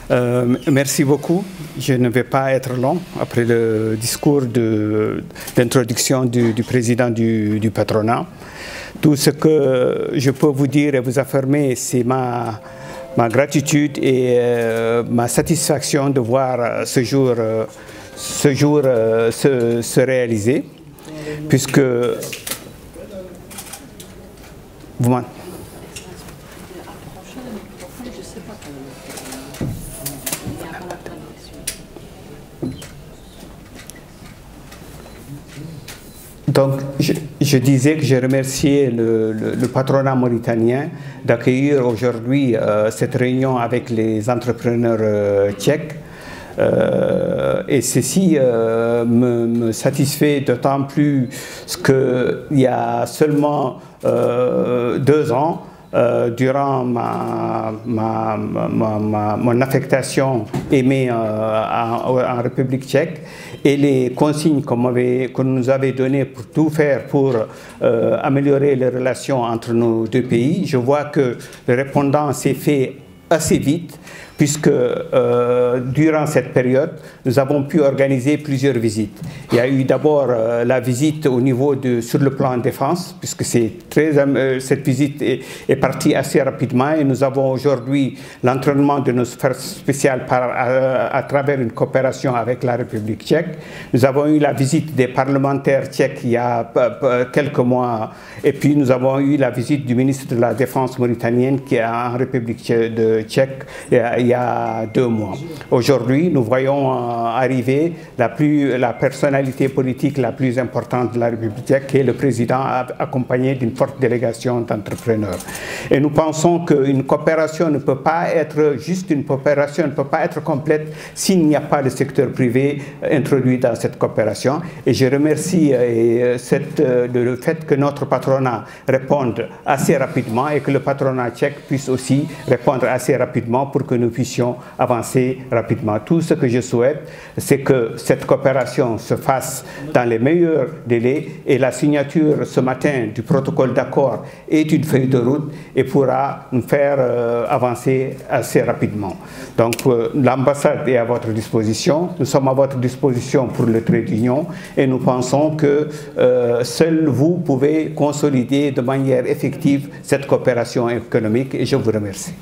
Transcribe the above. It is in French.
Merci beaucoup. Je ne vais pas être long après le discours d'introduction du président du patronat. Tout ce que je peux vous dire et vous affirmer, c'est ma gratitude et ma satisfaction de voir ce jour se réaliser, puisque vous m'entendez. Donc, je disais que je remerciais le patronat mauritanien d'accueillir aujourd'hui cette réunion avec les entrepreneurs tchèques. Et ceci me satisfait d'autant plus qu'il y a seulement 2 ans, durant mon affectation aimée en République tchèque, et les consignes que nous avait données pour tout faire pour améliorer les relations entre nos 2 pays, je vois que le répondant s'est fait assez vite, puisque durant cette période, nous avons pu organiser plusieurs visites. Il y a eu d'abord la visite au niveau sur le plan défense, puisque cette visite est partie assez rapidement, et nous avons aujourd'hui l'entraînement de nos forces spéciales à travers une coopération avec la République tchèque. Nous avons eu la visite des parlementaires tchèques il y a quelques mois, et puis nous avons eu la visite du ministre de la Défense mauritanienne qui est en République tchèque il y a 2 mois. Aujourd'hui, nous voyons arriver la personnalité politique la plus importante de la République tchèque, qui est le président, accompagné d'une forte délégation d'entrepreneurs. Et nous pensons qu'une coopération ne peut pas être juste une coopération, ne peut pas être complète s'il n'y a pas le secteur privé introduit dans cette coopération. Et je remercie le fait que notre patronat réponde assez rapidement et que le patronat tchèque puisse aussi répondre assez rapidement pour que nous puissions avancer rapidement. Tout ce que je souhaite, c'est que cette coopération se fasse dans les meilleurs délais, et la signature ce matin du protocole d'accord est une feuille de route et pourra nous faire avancer assez rapidement. Donc l'ambassade est à votre disposition, nous sommes à votre disposition pour le trait d'union, et nous pensons que seul vous pouvez consolider de manière effective cette coopération économique, et je vous remercie.